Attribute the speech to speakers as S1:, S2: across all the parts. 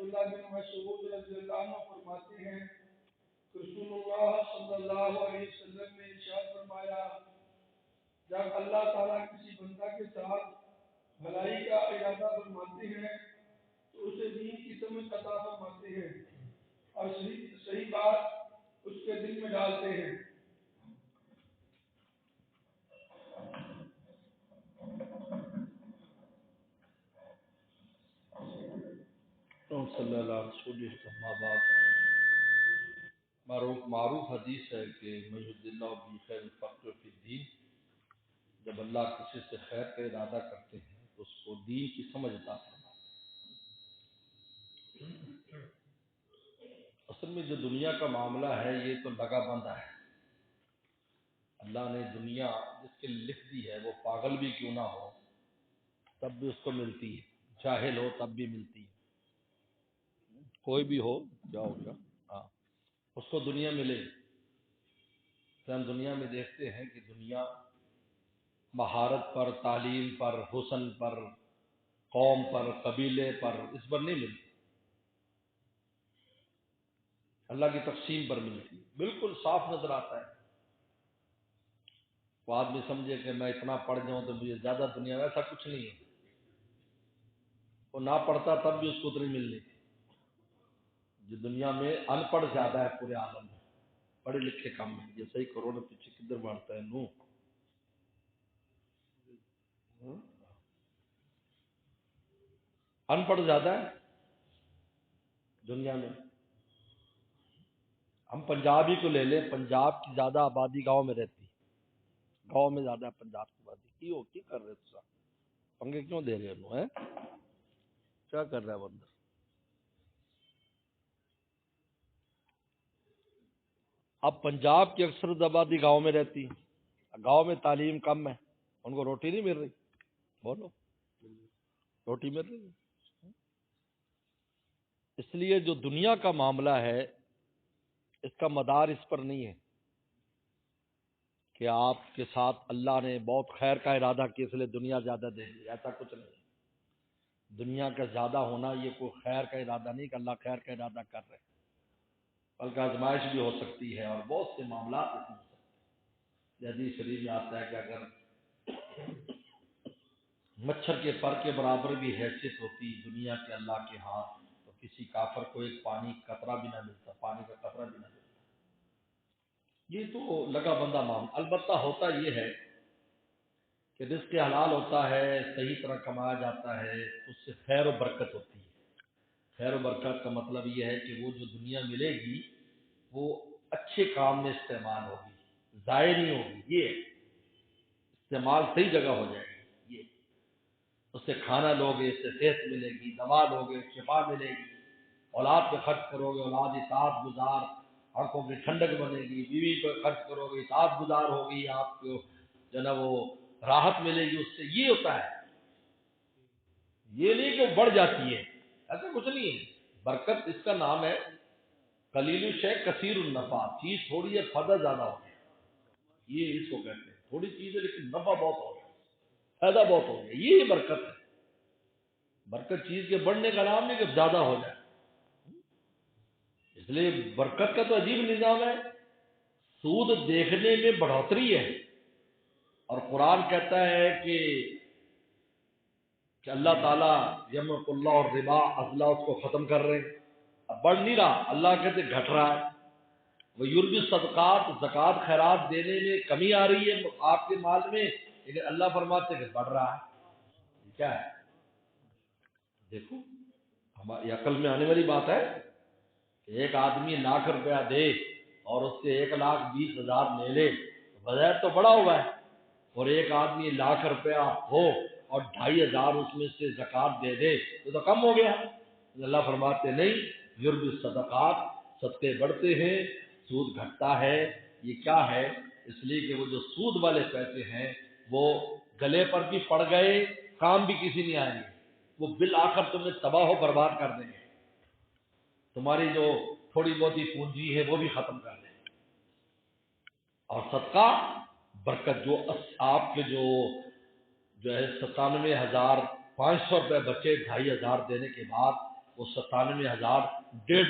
S1: عبداللہ بن مسعود رضی اللہ عنہ فرماتے ہیں کہ رسول اللہ صلی اللہ علیہ وسلم نے ارشاد فرمایا جب اللہ تعالیٰ کسی بندہ کے ساتھ بھلائی کا ارادہ فرماتے ہیں تو اسے دین کی سمجھ عطا فرماتے ہیں اور صحیح بات اس کے دل میں ڈالتے ہیں۔
S2: صلی اللہ علیہ وسلم معروف حدیث ہے کہ من یرد اللہ بہ خیر یفقہہ فی الدین، جب اللہ کسی سے خیر کا ارادہ کرتے ہیں تو اس کو دین کی سمجھ عطا فرماتے ہیں۔ اصل میں جو دنیا کا معاملہ ہے یہ تو لگا بندہ ہے۔ اللہ نے دنیا جس کے لیے لکھ دی ہے وہ پاگل بھی کیوں نہ ہو تب بھی اس کو ملتی ہے، جاہل ہو تب بھی ملتی ہے، کوئی بھی ہو کیا ہو گیا ہاں اس کو دنیا ملے۔ ہم دنیا میں دیکھتے ہیں کہ دنیا مہارت پر، تعلیم پر، حسن پر، قوم پر، قبیلے پر، اس پر نہیں ملتی، اللہ کی تقسیم پر ملتی، بالکل صاف نظر آتا ہے۔ وہ آدمی سمجھے کہ میں اتنا پڑھ جاؤں تو مجھے زیادہ دنیا میں، ایسا کچھ نہیں ہے۔ وہ نہ پڑھتا تب بھی اس کو اتنی ملنی تھی۔ جو دنیا میں ان پڑھ زیادہ ہے پورے عالم میں، پڑھے لکھے کم ہیں۔ یہ صحیح کروڑ پیچھے کدھر بڑھتا ہے نو، ان پڑھ زیادہ ہے دنیا میں۔ ہم پنجاب ہی کو لے لیں، پنجاب کی زیادہ آبادی گاؤں میں رہتی ہے، گاؤں میں زیادہ پنجاب کی آبادی کی کر رہے تو پنگے کیوں دے رہے انہوں ہیں؟ کیا کر رہا ہے بندر؟ اب پنجاب کی اکثر آبادی گاؤں میں رہتی، گاؤں میں تعلیم کم ہے، ان کو روٹی نہیں مل رہی، بولو روٹی مل رہی ہے۔ اس لیے جو دنیا کا معاملہ ہے اس کا مدار اس پر نہیں ہے کہ آپ کے ساتھ اللہ نے بہت خیر کا ارادہ کیا اس لیے دنیا زیادہ دے دی، ایسا کچھ نہیں۔ دنیا کا زیادہ ہونا یہ کوئی خیر کا ارادہ نہیں کہ اللہ خیر کا ارادہ کر رہے، بلکہ آزمائش بھی ہو سکتی ہے اور بہت سے معاملات اس میں ہو سکتے ہیں۔ حدیث شریف میں آتا ہے کہ اگر مچھر کے پر کے برابر بھی حیثیت ہوتی دنیا کے اللہ کے ہاں تو کسی کافر کو ایک پانی قطرہ بھی نہ ملتا، پانی کا قطرہ بھی نہ ملتا۔ یہ تو لگا بندہ معاملہ۔ البتہ ہوتا یہ ہے کہ رزق حلال ہوتا ہے، صحیح طرح کمایا جاتا ہے، اس سے خیر و برکت ہوتی ہے۔ خیر و برکت کا مطلب یہ ہے کہ وہ جو دنیا ملے گی وہ اچھے کام میں استعمال ہوگی، ضائع نہیں ہوگی، یہ استعمال صحیح جگہ ہو جائے گی۔ یہ اس سے کھانا لوگے، اس سے صحت ملے گی، دوا لوگے، شفا ملے گی، اولاد پہ خرچ کرو گے، اولاد اطاعت گزار، آنکھوں کی ٹھنڈک بنے گی، بیوی پہ خرچ کرو گے، اطاعت گزار ہوگی، آپ کو جو نا وہ راحت ملے گی اس سے۔ یہ ہوتا ہے، یہ نہیں کہ بڑھ جاتی ہے، ایسا کچھ نہیں ہے۔ برکت اس کا نام ہے قلیل الشیء کثیر النفع، چیز تھوڑی ہے فائدہ زیادہ ہو گیا، یہ اس کو کہتے ہیں۔ تھوڑی چیز ہے لیکن نفع بہت ہو گیا، فائدہ بہت ہو گیا، یہ برکت ہے۔ برکت چیز کے بڑھنے کا نام نہیں کہ زیادہ ہو جائے۔ اس لیے برکت کا تو عجیب نظام ہے، سود دیکھنے میں بڑھوتری ہے، اور قرآن کہتا ہے کہ اللہ تعالیٰ یمحق اللہ اور ربا، اللہ اس کو ختم کر رہے ہیں، اب بڑھ نہیں رہا، اللہ کہتے گھٹ رہا ہے۔ وہ یربی صدقات، زکوٰۃ خیرات دینے میں کمی آ رہی ہے آپ کے مال میں، لیکن اللہ فرماتے کہ بڑھ رہا ہے۔ کیا ہے؟ دیکھو ہماری عقل میں آنے والی بات ہے کہ ایک آدمی لاکھ روپیہ دے اور اس سے 1,20,000 لے لے، بظاہر تو بڑا ہوا ہے، اور ایک آدمی لاکھ روپیہ ہو اور 2,500 اس میں سے زکوٰۃ دے دے تو کم ہو گیا۔ اللہ فرماتے نہیں، یربی صدقات، صدقے بڑھتے ہیں، سود گھٹتا ہے۔ یہ کیا ہے؟ اس لیے کہ وہ جو سود والے پیسے ہیں وہ گلے پر بھی پڑ گئے، کام بھی کسی نہیں آئیں گے، وہ بالآخر تمہیں تباہ و برباد کر دیں گے، تمہاری جو تھوڑی بہت پونجی ہے وہ بھی ختم کر دیں گے۔ اور صدقہ برکت، جو آپ کے جو ہے 97,500 روپے بچے 2,500 دینے کے بعد وہ 97,000 1.5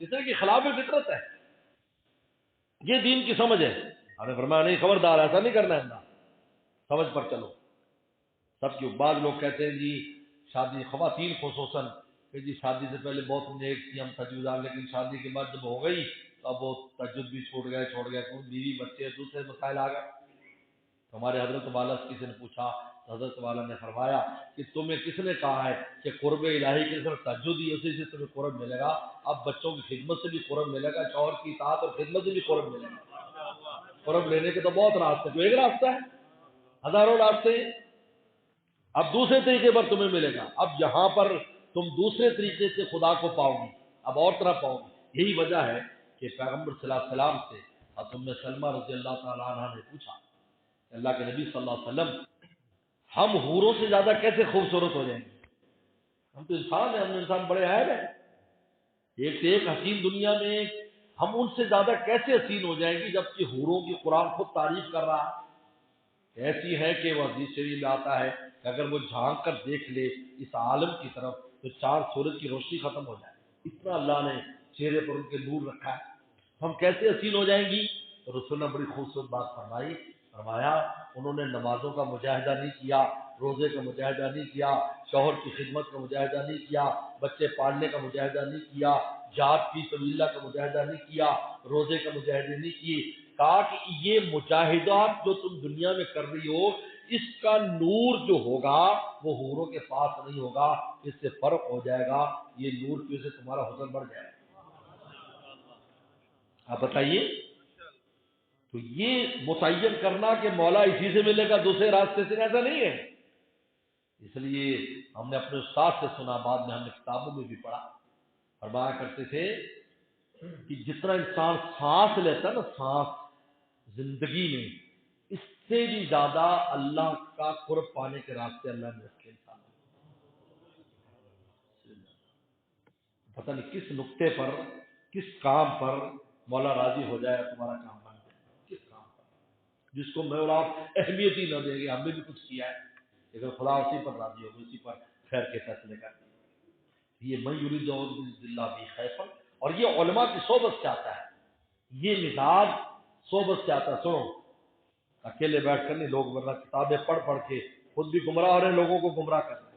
S2: اس طرح کی خلاف فطرت ہے، یہ دین کی سمجھ ہے۔ ہم نے فرمایا نہیں، خبردار ایسا نہیں کرنا ہے، سمجھ پر چلو۔ سب کے بعد لوگ کہتے ہیں جی شادی، خواتین خصوصاً کہ جی شادی سے پہلے بہت نیک تھی، ہم تجویزار، لیکن شادی کے بعد جب ہو گئی تو اب وہ تجویز بھی چھوڑ گئے، بیوی بچے دوسرے مسائل آ گئے۔ تو ہمارے حضرت والا سے کسی نے پوچھا تو حضرت والا نے فرمایا کہ تمہیں کس نے کہا ہے کہ قرب الہی کی طرف تجد ہی اسی سے تمہیں قرب ملے گا؟ اب بچوں کی خدمت سے بھی قرب ملے گا، شوہر کی اطاعت اور خدمت سے بھی قرب ملے گا۔ قرب لینے کے تو بہت راستے، تو ایک راستہ ہے، ہزاروں راستے ہیں۔ اب دوسرے طریقے پر تمہیں ملے گا، اب یہاں پر تم دوسرے طریقے سے خدا کو پاؤ گی، اب اور طرح پاؤ گی۔ یہی وجہ ہے کہ پیغمبر صلی اللہ علیہ وسلم سے ام سلمہ رضی اللہ تعالیٰ عنہ نے پوچھا، اللہ کے نبی صلی اللہ علیہ وسلم، ہم حوروں سے زیادہ کیسے خوبصورت ہو جائیں گے؟ ہم تو انسان ہیں، ہم انسان بڑے عیب ہیں، ایک سے ایک حسین دنیا میں ہم ان سے زیادہ کیسے حسین ہو جائیں گے، جبکہ حوروں کی قرآن خود تعریف کر رہا ہے، ایسی ہے کہ وہ حدیث شریف میں آتا ہے کہ اگر وہ جھانک کر دیکھ لے اس عالم کی طرف تو چار سورج کی روشنی ختم ہو جائے، اتنا اللہ نے چہرے پر ان کے نور رکھا ہے، ہم کیسے حسین ہو جائیں گی؟ تو رسول نے بڑی خوبصورت بات فرمایا انہوں نے نمازوں کا مجاہدہ نہیں کیا، روزے کا مجاہدہ نہیں کیا، شوہر کی خدمت کا مجاہدہ نہیں کیا، بچے پالنے کا مجاہدہ نہیں کیا، جہاد فی سبیل اللہ کا مجاہدہ نہیں کیا، روزے کا مجاہدے نہیں کیے، کہا کہ یہ مجاہدات جو تم دنیا میں کر رہی ہو اس کا نور جو ہوگا وہ حوروں کے پاس نہیں ہوگا، اس سے فرق ہو جائے گا، یہ نور کی وجہ سے تمہارا حسن بڑھ جائے گا۔ آپ بتائیے، تو یہ متعین کرنا کہ مولا اسی سے ملے گا دوسرے راستے سے، ایسا نہیں ہے۔ اس لیے ہم نے اپنے استاد سے سنا، بعد میں ہم نے کتابوں میں بھی پڑھا، فرمایا کرتے تھے کہ جتنا انسان سانس لیتا ہے نا، سانس زندگی میں، اس سے بھی زیادہ اللہ کا قرب پانے کے راستے اللہ نے رکھے انسان۔ پتہ نہیں کس نقطے پر، کس کام پر مولا راضی ہو جائے تمہارا کام بن جائے، کس کام پر جس کو میں اور آپ اہمیت ہی نہ دیں گے، ہم نے بھی کچھ کیا ہے لیکن خدا اسی پر راضی ہوگا، اسی پر خیر کے فیصلے کر دیں۔ یہ من یرید اللہ بھی خیفا، اور یہ علماء کی صحبت سے آتا ہے، یہ مزاج صحبت سے آتا ہے۔ سنو، اکیلے بیٹھ کر نہیں، لوگ ورنہ کتابیں پڑھ پڑھ کے خود بھی گمراہ ہو رہے ہیں، لوگوں کو گمراہ کر رہے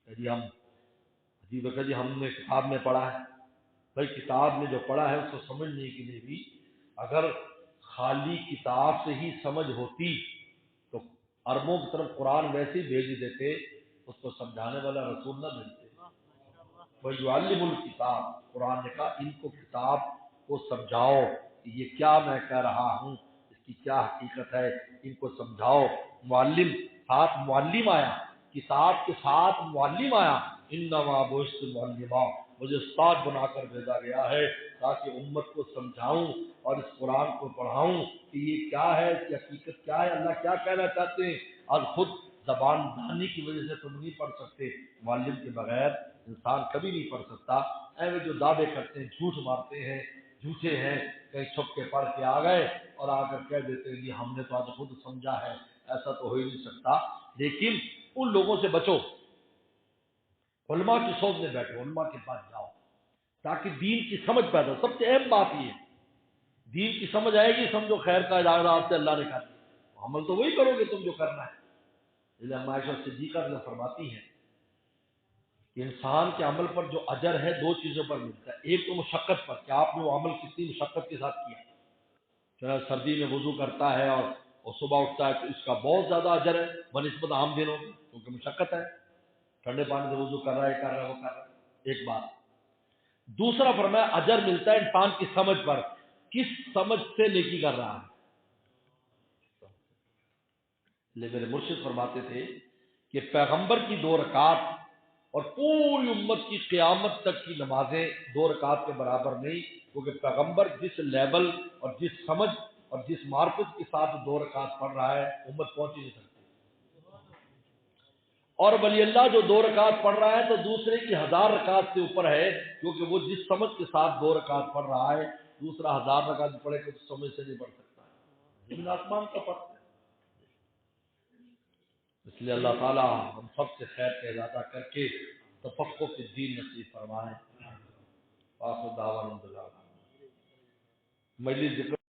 S2: ہیں۔ جی ہم نے کتاب میں پڑھا ہے، بھائی کتاب میں جو پڑھا ہے اس کو سمجھنے کے لیے بھی اگر خالی کتاب سے ہی سمجھ ہوتی تو عربوں کی طرف قرآن ویسے ہی بھیج دیتے، اس کو سمجھانے والا رسول نہ بھیجتے۔ وَيُعَلِّمُ الْكِتَابَ، قرآن نے کہا ان کو کتاب کو سمجھاؤ کہ یہ کیا میں کہہ رہا ہوں، اس کی کیا حقیقت ہے، ان کو سمجھاؤ۔ معلم، ساتھ معلم آیا، کتاب کے ساتھ معلم آیا، انما بعثت معلما، مجھے استاد بنا کر بھیجا گیا ہے تاکہ امت کو سمجھاؤں اور اس قرآن کو پڑھاؤں کہ یہ کیا ہے، اس کی حقیقت کیا ہے، اللہ کیا کہنا چاہتے ہیں، اور خود زبان دانی کی وجہ سے تم نہیں پڑھ سکتے، معلم کے بغیر انسان کبھی نہیں پڑھ سکتا۔ ایویں جو دعوے کرتے ہیں، جھوٹ مارتے ہیں، جھوٹے ہیں، کہیں چھپ کے پڑھ کے آ گئے اور آ کر کہہ دیتے ہیں کہ ہم نے تو آج خود سمجھا ہے، ایسا تو ہو ہی نہیں سکتا۔ لیکن ان لوگوں سے بچو، علماء کی صحبت میں بیٹھو، علماء کے پاس جاؤ تاکہ دین کی سمجھ پیدا ہو۔ سب سے اہم بات یہ ہے، دین کی سمجھ آئے گی، سمجھو خیر کا ارادہ آپ سے اللہ نے کر دیا، عمل تو وہی کرو گے تم جو کرنا ہے۔ اس لیے عائشہ صدیقہ نے فرماتی ہیں کہ انسان کے عمل پر جو اجر ہے دو چیزوں پر ملتا ہے، ایک تو مشقت پر کہ آپ نے وہ عمل کتنی مشقت کے ساتھ کیا، چاہے سردی میں وضو کرتا ہے اور صبح اٹھتا ہے تو اس کا بہت زیادہ اجر ہے بنسبت عام دنوں میں، کیونکہ مشقت ہے، ٹھنڈے پانی سے وضو کر رہا ہے، یہ کر رہا ہے، وہ کر رہا ہے، ایک بات۔ دوسرا فرمایا اجر ملتا ہے انسان کی سمجھ پر، کس سمجھ سے نیکی کر رہا ہے۔ لے میرے مرشد فرماتے تھے کہ پیغمبر کی 2 رکعت اور پوری امت کی قیامت تک کی نمازیں 2 رکعت کے برابر نہیں، کیونکہ پیغمبر جس لیول اور جس سمجھ اور جس معرفت کے ساتھ 2 رکعت پڑھ رہا ہے امت پہنچ ہی نہیں سکتی، اور ولی اللہ جو 2 رکعت پڑھ رہا ہے تو دوسرے کی 1000 رکعت سے اوپر ہے، کیونکہ وہ جس سمجھ کے ساتھ 2 رکعت پڑھ رہا ہے دوسرا 1000 رکعت پڑھے تو سمجھ سے نہیں پڑھ سکتا، زمین آسمان کا فرق ہے۔ اس لیے اللہ تعالیٰ ہم سب سے خیر کا ارادہ کر کے تفقہ فی الدین نصیب فرمائے. آخر دعوانا الحمدللہ. مجلس ذکر